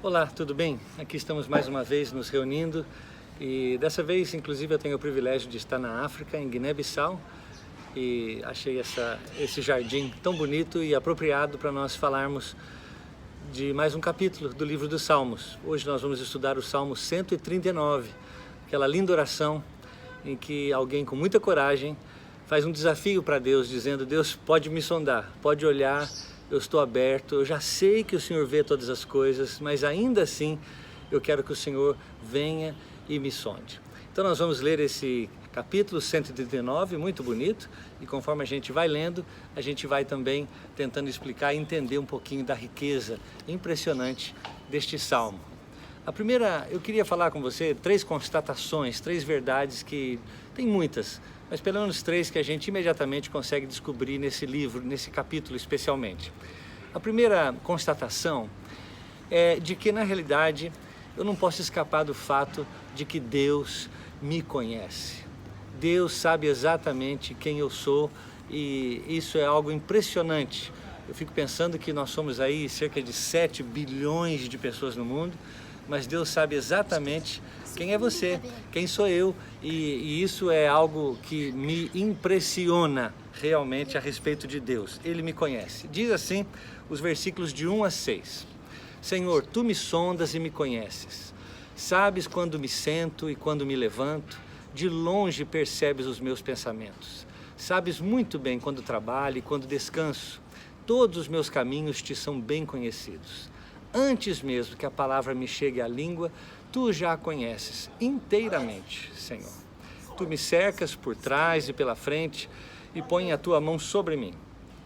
Olá, tudo bem? Aqui estamos mais uma vez nos reunindo e dessa vez, inclusive, eu tenho o privilégio de estar na África, em Guiné-Bissau, e achei esse jardim tão bonito e apropriado para nós falarmos de mais um capítulo do livro dos Salmos. Hoje nós vamos estudar o Salmo 139, aquela linda oração em que alguém com muita coragem faz um desafio para Deus, dizendo: Deus, pode me sondar, pode olhar, eu estou aberto, eu já sei que o Senhor vê todas as coisas, mas ainda assim eu quero que o Senhor venha e me sonde. Então nós vamos ler esse capítulo 139, muito bonito, e conforme a gente vai lendo, a gente vai também tentando explicar e entender um pouquinho da riqueza impressionante deste salmo. A primeira, eu queria falar com você três constatações, três verdades que tem muitas, mas pelo menos três que a gente imediatamente consegue descobrir nesse livro, nesse capítulo especialmente. A primeira constatação é de que, na realidade, eu não posso escapar do fato de que Deus me conhece. Deus sabe exatamente quem eu sou e isso é algo impressionante. Eu fico pensando que nós somos aí cerca de 7 bilhões de pessoas no mundo, mas Deus sabe exatamente quem é você, quem sou eu, e isso é algo que me impressiona realmente a respeito de Deus. Ele me conhece. Diz assim os versículos de 1 a 6. Senhor, tu me sondas e me conheces. Sabes quando me sento e quando me levanto. De longe percebes os meus pensamentos. Sabes muito bem quando trabalho e quando descanso. Todos os meus caminhos te são bem conhecidos. Antes mesmo que a palavra me chegue à língua, tu já a conheces inteiramente, Senhor. Tu me cercas por trás e pela frente e põe a tua mão sobre mim.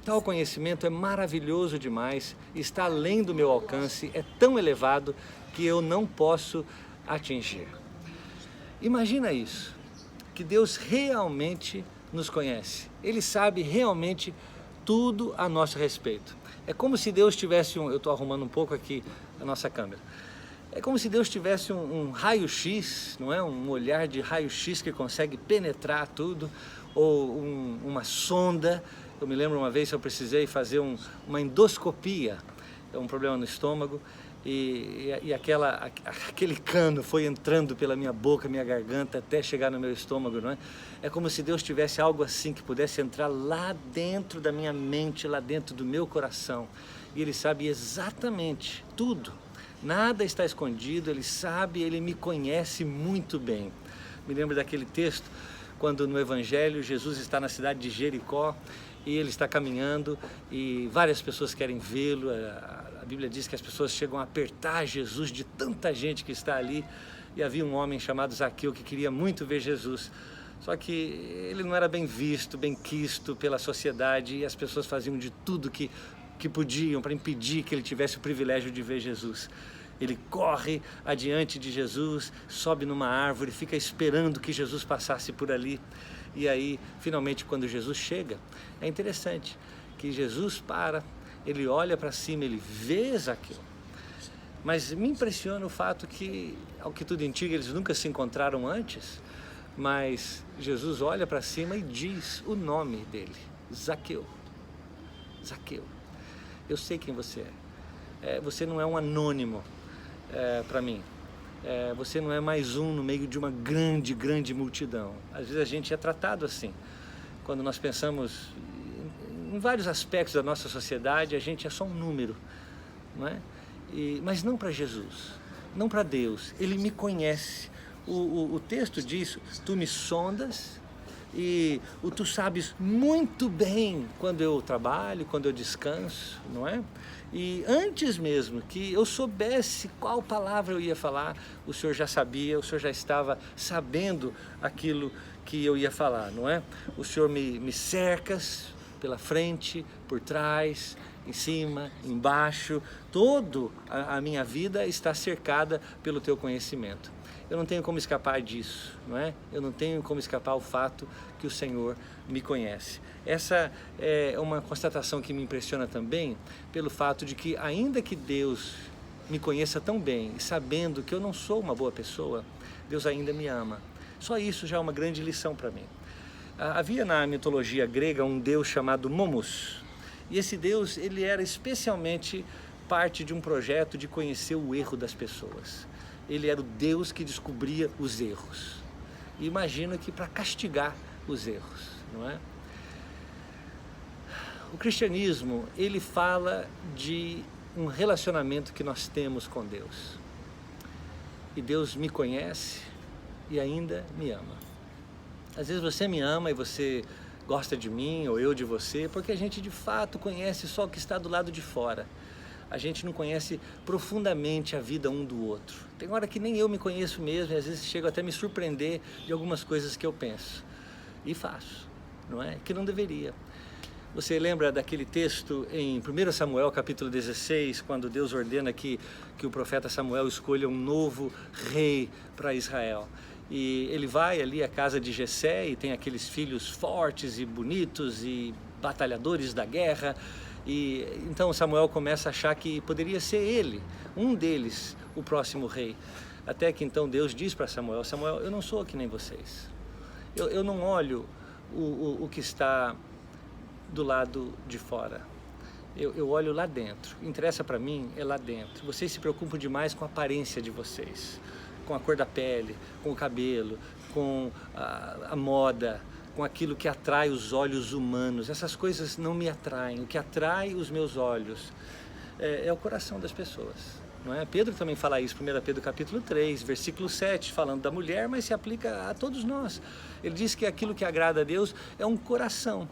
Tal conhecimento é maravilhoso demais, está além do meu alcance, é tão elevado que eu não posso atingir. Imagina isso, que Deus realmente nos conhece. Ele sabe realmente tudo a nosso respeito. É como se Deus tivesse eu estou arrumando um pouco aqui a nossa câmera. É como se Deus tivesse um raio-x, não é? Um olhar de raio-x que consegue penetrar tudo, ou uma sonda. Eu me lembro uma vez que eu precisei fazer uma endoscopia, é um problema no estômago, e aquele cano foi entrando pela minha boca, minha garganta, até chegar no meu estômago, não é? É como se Deus tivesse algo assim que pudesse entrar lá dentro da minha mente, lá dentro do meu coração. E Ele sabe exatamente tudo, nada está escondido, Ele sabe, Ele me conhece muito bem. Me lembro daquele texto, quando no Evangelho Jesus está na cidade de Jericó, e ele está caminhando e várias pessoas querem vê-lo. A Bíblia diz que as pessoas chegam a apertar Jesus de tanta gente que está ali, e havia um homem chamado Zaqueu que queria muito ver Jesus, só que ele não era bem visto, bem quisto pela sociedade, e as pessoas faziam de tudo que podiam para impedir que ele tivesse o privilégio de ver Jesus. Ele corre adiante de Jesus, sobe numa árvore, fica esperando que Jesus passasse por ali. E aí, finalmente, quando Jesus chega, é interessante que Jesus para, ele olha para cima, ele vê Zaqueu. Mas me impressiona o fato que, ao que tudo indica, eles nunca se encontraram antes, mas Jesus olha para cima e diz o nome dele: Zaqueu. Zaqueu, eu sei quem você é. Você não é um anônimo para mim. Você não é mais um no meio de uma grande multidão. Às vezes a gente é tratado assim. Quando nós pensamos em vários aspectos da nossa sociedade, a gente é só um número, não é? Mas não para Jesus, não para Deus. Ele me conhece. O texto diz: tu me sondas e tu sabes muito bem quando eu trabalho, quando eu descanso, não é? E antes mesmo que eu soubesse qual palavra eu ia falar, o Senhor já sabia, o Senhor já estava sabendo aquilo que eu ia falar, não é? O Senhor me cercas pela frente, por trás, em cima, embaixo, toda a minha vida está cercada pelo teu conhecimento. Eu não tenho como escapar disso, não é? Eu não tenho como escapar ao fato que o Senhor me conhece. Essa é uma constatação que me impressiona também pelo fato de que, ainda que Deus me conheça tão bem e sabendo que eu não sou uma boa pessoa, Deus ainda me ama. Só isso já é uma grande lição para mim. Havia na mitologia grega um deus chamado Momus, e esse deus ele era especialmente parte de um projeto de conhecer o erro das pessoas. Ele era o Deus que descobria os erros. E imagino que para castigar os erros, não é? O cristianismo, ele fala de um relacionamento que nós temos com Deus. E Deus me conhece e ainda me ama. Às vezes você me ama e você gosta de mim ou eu de você, porque a gente de fato conhece só o que está do lado de fora. A gente não conhece profundamente a vida um do outro. Tem hora que nem eu me conheço mesmo e às vezes chego até a me surpreender de algumas coisas que eu penso. E faço, não é? Que não deveria. Você lembra daquele texto em 1 Samuel capítulo 16, quando Deus ordena que o profeta Samuel escolha um novo rei para Israel. E ele vai ali à casa de Jessé e tem aqueles filhos fortes e bonitos e batalhadores da guerra. E então Samuel começa a achar que poderia ser ele, um deles, o próximo rei. Até que então Deus diz para Samuel: Samuel, eu não sou que nem vocês. Eu não olho o que está do lado de fora. Eu olho lá dentro. O que interessa para mim é lá dentro. Vocês se preocupam demais com a aparência de vocês, com a cor da pele, com o cabelo, com a moda, com aquilo que atrai os olhos humanos. Essas coisas não me atraem. O que atrai os meus olhos é o coração das pessoas, não é? Pedro também fala isso, 1 Pedro capítulo 3, versículo 7, falando da mulher, mas se aplica a todos nós. Ele diz que aquilo que agrada a Deus é um coração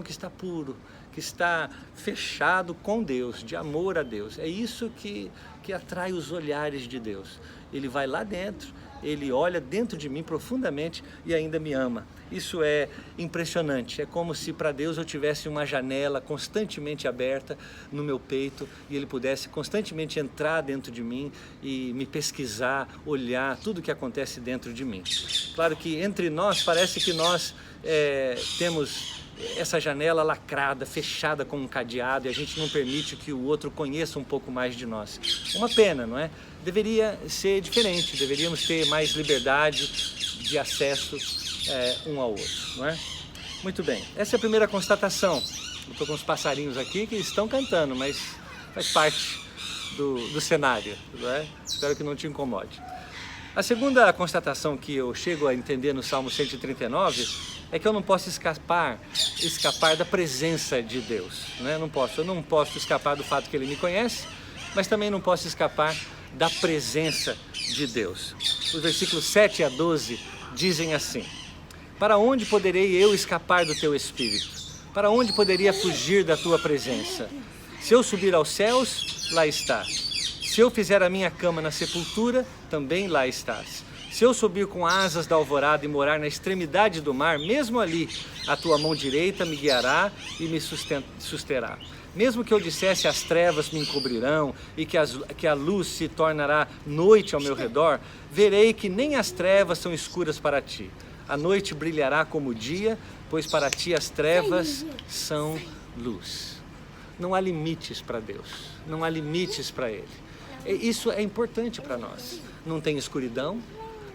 que está puro, que está fechado com Deus, de amor a Deus. É isso que atrai os olhares de Deus. Ele vai lá dentro, ele olha dentro de mim profundamente e ainda me ama. Isso é impressionante. É como se para Deus eu tivesse uma janela constantemente aberta no meu peito e ele pudesse constantemente entrar dentro de mim e me pesquisar, olhar tudo o que acontece dentro de mim. Claro que entre nós parece que nós temos essa janela lacrada, fechada com um cadeado, e a gente não permite que o outro conheça um pouco mais de nós. Uma pena, não é? Deveria ser diferente, deveríamos ter mais liberdade de acesso um ao outro, não é? Muito bem, essa é a primeira constatação. Eu estou com os passarinhos aqui que estão cantando, mas faz parte do cenário, não é? Espero que não te incomode. A segunda constatação que eu chego a entender no Salmo 139 é que eu não posso escapar da presença de Deus, né? Eu não posso escapar do fato que Ele me conhece, mas também não posso escapar da presença de Deus. Os versículos 7 a 12 dizem assim: para onde poderei eu escapar do Teu Espírito? Para onde poderia fugir da Tua presença? Se eu subir aos céus, lá estás. Se eu fizer a minha cama na sepultura, também lá estás. Se eu subir com asas da alvorada e morar na extremidade do mar, mesmo ali a tua mão direita me guiará e me susterá. Mesmo que eu dissesse as trevas me encobrirão e que a luz se tornará noite ao meu redor, verei que nem as trevas são escuras para ti. A noite brilhará como o dia, pois para ti as trevas são luz. Não há limites para Deus, não há limites para Ele. Isso é importante para nós. Não tem escuridão,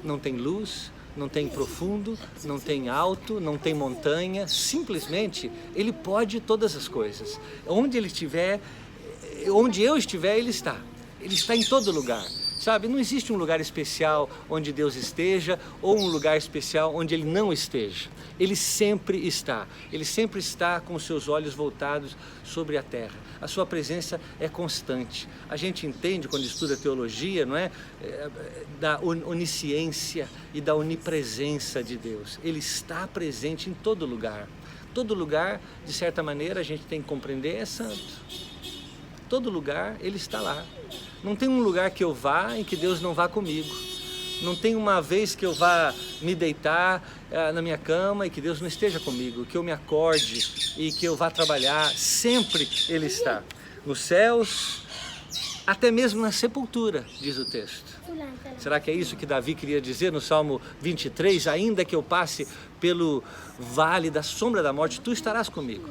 não tem luz, não tem profundo, não tem alto, não tem montanha. Simplesmente, Ele pode todas as coisas. Onde Ele estiver, onde eu estiver, Ele está. Ele está em todo lugar. Sabe, não existe um lugar especial onde Deus esteja ou um lugar especial onde Ele não esteja. Ele sempre está. Ele sempre está com os seus olhos voltados sobre a terra. A sua presença é constante. A gente entende quando estuda teologia, não é? Da onisciência e da onipresença de Deus. Ele está presente em todo lugar. Todo lugar, de certa maneira, a gente tem que compreender, é santo. Todo lugar, Ele está lá. Não tem um lugar que eu vá em que Deus não vá comigo. Não tem uma vez que eu vá me deitar na minha cama e que Deus não esteja comigo, que eu me acorde e que eu vá trabalhar. Sempre Ele está. Nos céus, até mesmo na sepultura, diz o texto. Será que é isso que Davi queria dizer no Salmo 23? Ainda que eu passe pelo vale da sombra da morte, Tu estarás comigo.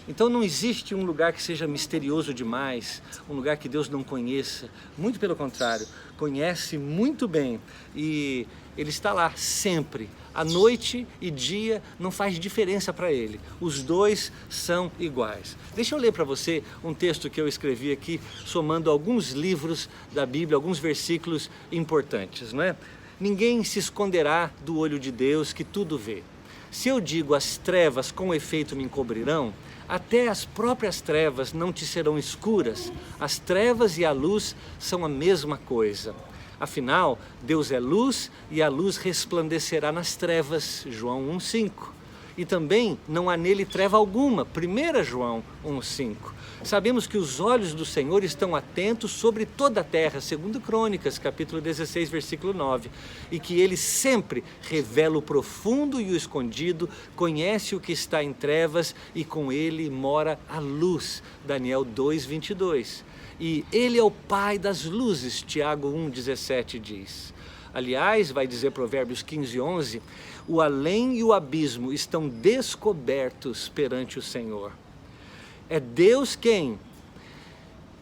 Então não existe um lugar que seja misterioso demais, um lugar que Deus não conheça. Muito pelo contrário, conhece muito bem e Ele está lá sempre. A noite e dia não faz diferença para Ele. Os dois são iguais. Deixa eu ler para você um texto que eu escrevi aqui, somando alguns livros da Bíblia, alguns versículos importantes, não é? Ninguém se esconderá do olho de Deus que tudo vê. Se eu digo as trevas com efeito me encobrirão, até as próprias trevas não te serão escuras. As trevas e a luz são a mesma coisa. Afinal, Deus é luz e a luz resplandecerá nas trevas, João 1,5. E também não há nele treva alguma, 1 João 1,5. Sabemos que os olhos do Senhor estão atentos sobre toda a terra, segundo Crônicas, capítulo 16, versículo 9. E que Ele sempre revela o profundo e o escondido, conhece o que está em trevas e com Ele mora a luz, Daniel 2, 22. E Ele é o Pai das luzes, Tiago 1,17 diz. Aliás, vai dizer Provérbios 15, 11, o além e o abismo estão descobertos perante o Senhor. É Deus quem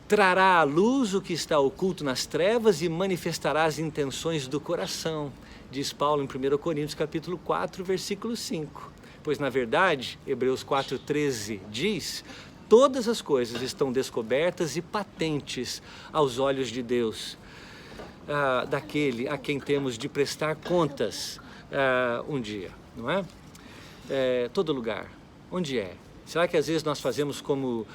trará à luz o que está oculto nas trevas e manifestará as intenções do coração, diz Paulo em 1 Coríntios capítulo 4, versículo 5. Pois na verdade, Hebreus 4,13 diz, todas as coisas estão descobertas e patentes aos olhos de Deus, daquele a quem temos de prestar contas um dia, não é? Todo lugar, onde é? Será que às vezes nós fazemos como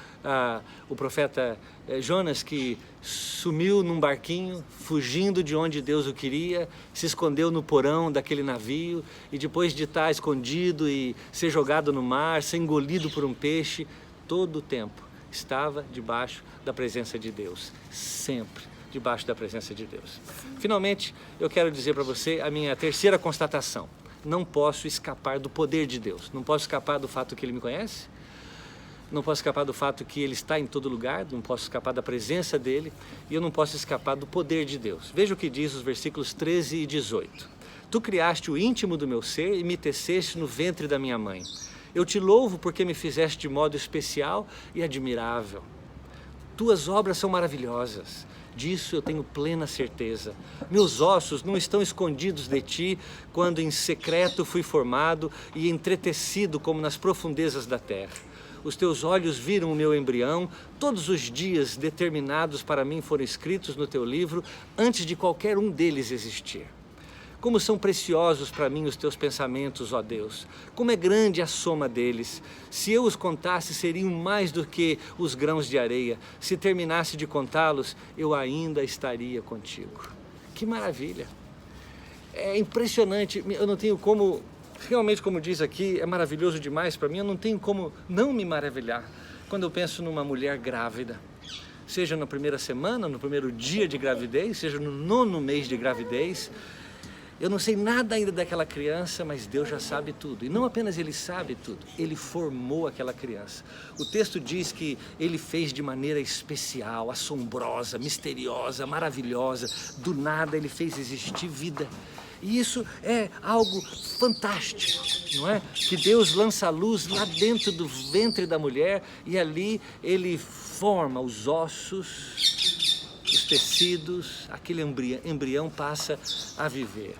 o profeta Jonas, que sumiu num barquinho, fugindo de onde Deus o queria, se escondeu no porão daquele navio e depois de estar escondido e ser jogado no mar, ser engolido por um peixe, todo o tempo estava debaixo da presença de Deus, sempre debaixo da presença de Deus. Finalmente, eu quero dizer para você a minha terceira constatação. Não posso escapar do poder de Deus, não posso escapar do fato que Ele me conhece, não posso escapar do fato que Ele está em todo lugar, não posso escapar da presença dEle e eu não posso escapar do poder de Deus. Veja o que diz os versículos 13 e 18. Tu criaste o íntimo do meu ser e me teceste no ventre da minha mãe. Eu te louvo porque me fizeste de modo especial e admirável. Tuas obras são maravilhosas, disso eu tenho plena certeza. Meus ossos não estão escondidos de ti, quando em secreto fui formado e entretecido como nas profundezas da terra. Os teus olhos viram o meu embrião, todos os dias determinados para mim foram escritos no teu livro, antes de qualquer um deles existir. Como são preciosos para mim os teus pensamentos, ó Deus. Como é grande a soma deles. Se eu os contasse, seriam mais do que os grãos de areia. Se terminasse de contá-los, eu ainda estaria contigo. Que maravilha! É impressionante, eu não tenho como, realmente como diz aqui, é maravilhoso demais para mim, eu não tenho como não me maravilhar quando eu penso numa mulher grávida. Seja na primeira semana, no primeiro dia de gravidez, seja no 9º mês de gravidez. Eu não sei nada ainda daquela criança, mas Deus já sabe tudo. E não apenas Ele sabe tudo, Ele formou aquela criança. O texto diz que Ele fez de maneira especial, assombrosa, misteriosa, maravilhosa. Do nada Ele fez existir vida. E isso é algo fantástico, não é? Que Deus lança a luz lá dentro do ventre da mulher e ali Ele forma os ossos, os tecidos, aquele embrião passa a viver.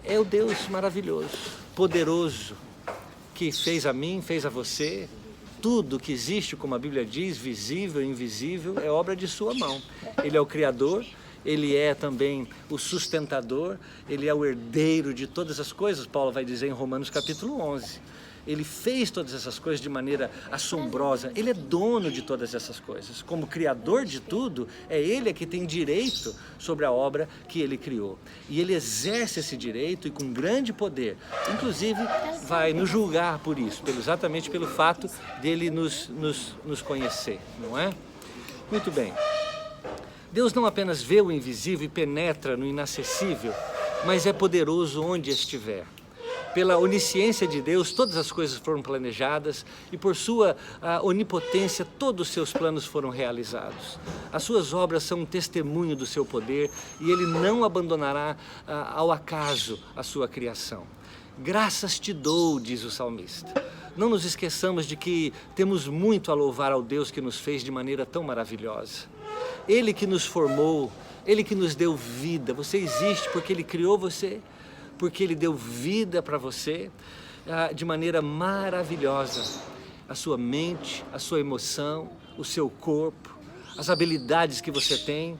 É o Deus maravilhoso, poderoso, que fez a mim, fez a você. Tudo que existe, como a Bíblia diz, visível e invisível, é obra de sua mão. Ele é o Criador, Ele é também o sustentador, Ele é o herdeiro de todas as coisas, Paulo vai dizer em Romanos capítulo 11. Ele fez todas essas coisas de maneira assombrosa. Ele é dono de todas essas coisas. Como criador de tudo, é Ele que tem direito sobre a obra que Ele criou. E Ele exerce esse direito e com grande poder. Inclusive, vai nos julgar por isso, exatamente pelo fato dEle nos conhecer, não é? Muito bem. Deus não apenas vê o invisível e penetra no inacessível, mas é poderoso onde estiver. Pela onisciência de Deus, todas as coisas foram planejadas e por sua onipotência, todos os seus planos foram realizados. As suas obras são um testemunho do seu poder e Ele não abandonará ao acaso a sua criação. Graças te dou, diz o salmista. Não nos esqueçamos de que temos muito a louvar ao Deus que nos fez de maneira tão maravilhosa. Ele que nos formou, Ele que nos deu vida. Você existe porque Ele criou você, porque Ele deu vida para você de maneira maravilhosa. A sua mente, a sua emoção, o seu corpo, as habilidades que você tem,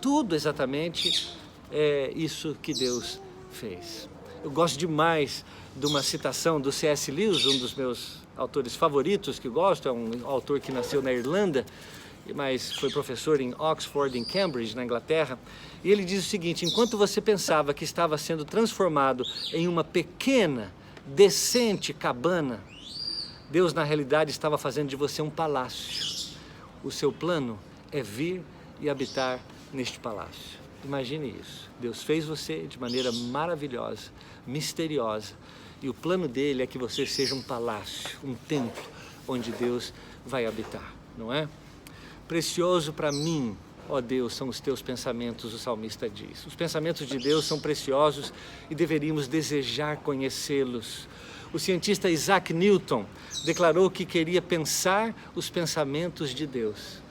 tudo exatamente é isso que Deus fez. Eu gosto demais de uma citação do C.S. Lewis, um dos meus autores favoritos que gosto, é um autor que nasceu na Irlanda, mas foi professor em Oxford, em Cambridge, na Inglaterra, e ele diz o seguinte: enquanto você pensava que estava sendo transformado em uma pequena, decente cabana, Deus na realidade estava fazendo de você um palácio. O seu plano é vir e habitar neste palácio. Imagine isso. Deus fez você de maneira maravilhosa, misteriosa, e o plano dele é que você seja um palácio, um templo, onde Deus vai habitar, não é? Precioso para mim, ó Deus, são os teus pensamentos, o salmista diz. Os pensamentos de Deus são preciosos e deveríamos desejar conhecê-los. O cientista Isaac Newton declarou que queria pensar os pensamentos de Deus.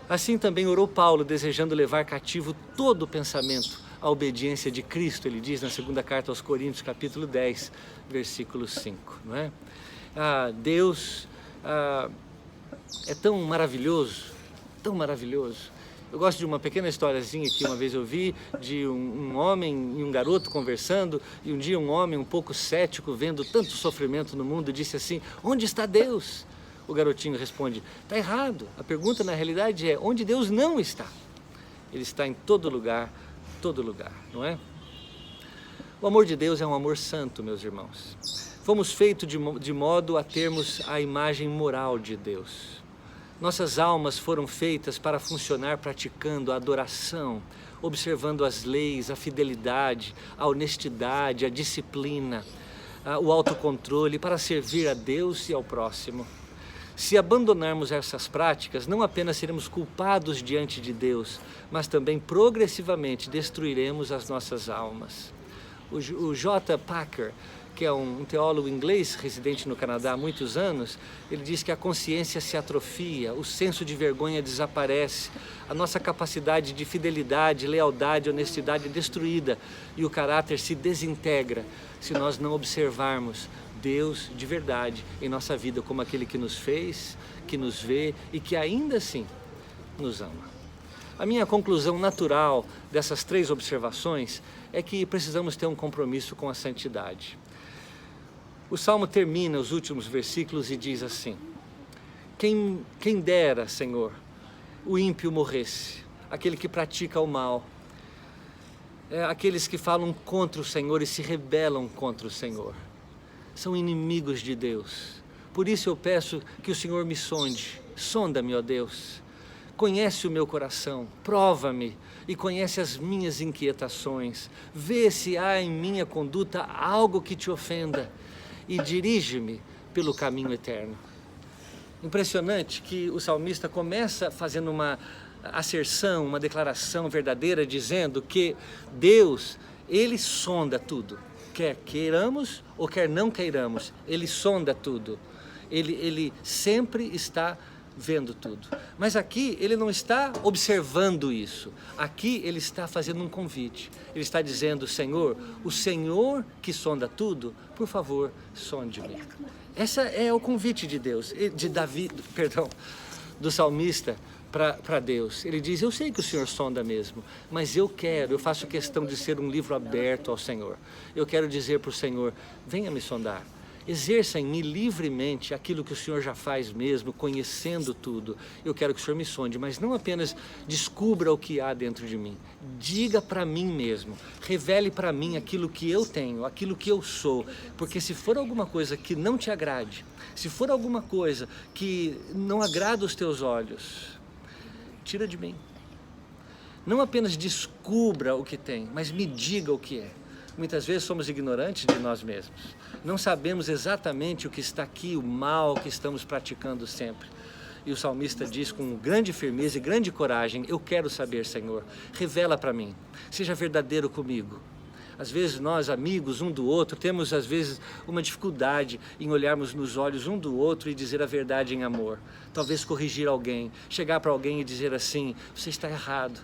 Assim também orou Paulo, desejando levar cativo todo o pensamento à obediência de Cristo. Ele diz na segunda carta aos Coríntios, capítulo 10, versículo 5. Não é? Deus é tão maravilhoso, tão maravilhoso. Eu gosto de uma pequena historiazinha que uma vez eu vi de um homem e um garoto conversando, e um dia um homem um pouco cético, vendo tanto sofrimento no mundo, disse assim: onde está Deus? O garotinho responde: está errado. A pergunta na realidade é: onde Deus não está? Ele está em todo lugar, não é? O amor de Deus é um amor santo, meus irmãos. Fomos feitos de modo a termos a imagem moral de Deus. Nossas almas foram feitas para funcionar praticando a adoração, observando as leis, a fidelidade, a honestidade, a disciplina, o autocontrole, para servir a Deus e ao próximo. Se abandonarmos essas práticas, não apenas seremos culpados diante de Deus, mas também progressivamente destruiremos as nossas almas. O J. Packer, que é um teólogo inglês residente no Canadá há muitos anos, ele diz que a consciência se atrofia, o senso de vergonha desaparece, a nossa capacidade de fidelidade, lealdade, honestidade é destruída e o caráter se desintegra se nós não observarmos Deus de verdade em nossa vida como aquele que nos fez, que nos vê e que ainda assim nos ama. A minha conclusão natural dessas 3 observações é que precisamos ter um compromisso com a santidade. O Salmo termina os últimos versículos e diz assim: quem dera, Senhor, o ímpio morresse, aquele que pratica o mal, aqueles que falam contra o Senhor e se rebelam contra o Senhor. São inimigos de Deus. Por isso eu peço que o Senhor me sonde. Sonda-me, ó Deus. Conhece o meu coração, prova-me e conhece as minhas inquietações. Vê se há em minha conduta algo que te ofenda e dirige-me pelo caminho eterno. Impressionante que o salmista começa fazendo uma asserção, uma declaração verdadeira, dizendo que Deus, Ele sonda tudo. Quer queiramos ou quer não queiramos, Ele sonda tudo. Ele sempre está vendo tudo. Mas aqui Ele não está observando isso. Aqui Ele está fazendo um convite. Ele está dizendo: Senhor, o Senhor que sonda tudo, por favor, sonde-me. Esse é o convite de Deus, do salmista para Deus. Ele diz: eu sei que o Senhor sonda mesmo, mas eu faço questão de ser um livro aberto ao Senhor. Eu quero dizer para o Senhor: venha me sondar. Exerça em mim livremente aquilo que o Senhor já faz mesmo, conhecendo tudo. Eu quero que o Senhor me sonde, mas não apenas descubra o que há dentro de mim. Diga para mim mesmo, revele para mim aquilo que eu tenho, aquilo que eu sou. Porque se for alguma coisa que não te agrade, se for alguma coisa que não agrada os teus olhos, tira de mim. Não apenas descubra o que tem, mas me diga o que é. Muitas vezes somos ignorantes de nós mesmos. Não sabemos exatamente o que está aqui, o mal que estamos praticando sempre. E o salmista diz com grande firmeza e grande coragem: eu quero saber, Senhor, revela para mim, seja verdadeiro comigo. Às vezes nós, amigos um do outro, temos às vezes uma dificuldade em olharmos nos olhos um do outro e dizer a verdade em amor. Talvez corrigir alguém, chegar para alguém e dizer assim, você está errado.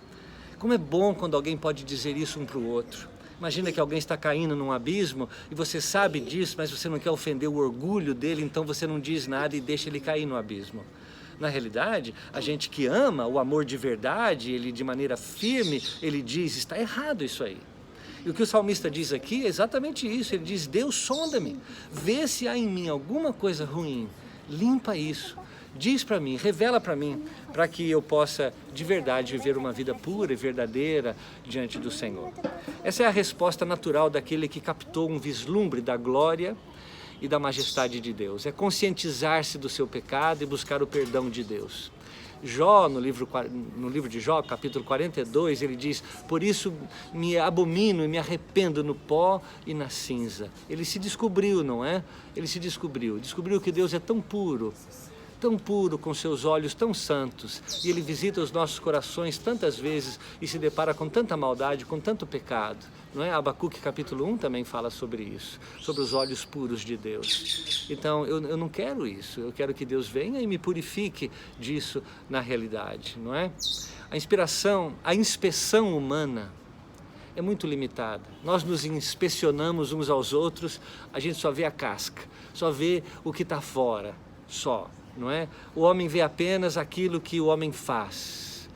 Como é bom quando alguém pode dizer isso um para o outro. Imagina que alguém está caindo num abismo e você sabe disso, mas você não quer ofender o orgulho dele, então você não diz nada e deixa ele cair no abismo. Na realidade, a gente que ama, o amor de verdade, ele de maneira firme, ele diz, está errado isso aí. E o que o salmista diz aqui é exatamente isso, ele diz, Deus sonda-me, vê se há em mim alguma coisa ruim, limpa isso. Diz para mim, revela para mim, para que eu possa de verdade viver uma vida pura e verdadeira diante do Senhor. Essa é a resposta natural daquele que captou um vislumbre da glória e da majestade de Deus. É conscientizar-se do seu pecado e buscar o perdão de Deus. Jó, no livro de Jó, capítulo 42, ele diz, por isso me abomino e me arrependo no pó e na cinza. Ele se descobriu, não é? Ele se descobriu que Deus é tão puro com seus olhos tão santos, e Ele visita os nossos corações tantas vezes e se depara com tanta maldade, com tanto pecado, não é? Abacuque capítulo 1 também fala sobre isso, sobre os olhos puros de Deus. Então eu não quero isso, eu quero que Deus venha e me purifique disso na realidade, não é? A inspeção humana é muito limitada. Nós nos inspecionamos uns aos outros, a gente só vê a casca, só vê o que está fora, só. Não é? O homem vê apenas aquilo que o homem faz.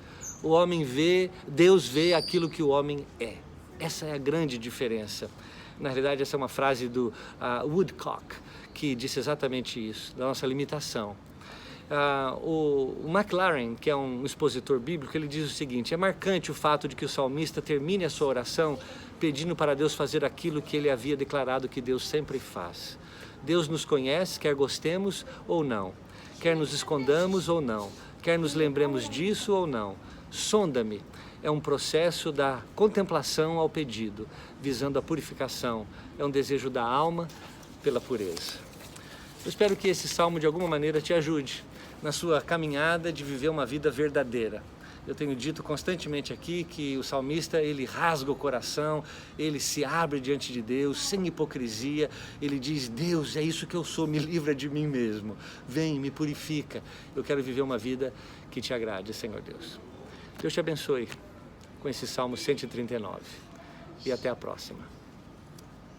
O homem vê, Deus vê aquilo que o homem é. Essa é a grande diferença. Na realidade, essa é uma frase do Woodcock, que disse exatamente isso, da nossa limitação. O McLaren, que é um expositor bíblico, ele diz o seguinte, é marcante o fato de que o salmista termine a sua oração pedindo para Deus fazer aquilo que ele havia declarado que Deus sempre faz. Deus nos conhece, quer gostemos ou não. Quer nos escondamos ou não, quer nos lembremos disso ou não. Sonda-me é um processo da contemplação ao pedido, visando a purificação. É um desejo da alma pela pureza. Eu espero que esse salmo de alguma maneira te ajude na sua caminhada de viver uma vida verdadeira. Eu tenho dito constantemente aqui que o salmista, ele rasga o coração, ele se abre diante de Deus, sem hipocrisia, ele diz, Deus, é isso que eu sou, me livra de mim mesmo, vem, me purifica, eu quero viver uma vida que te agrade, Senhor Deus. Deus te abençoe com esse Salmo 139 e até a próxima.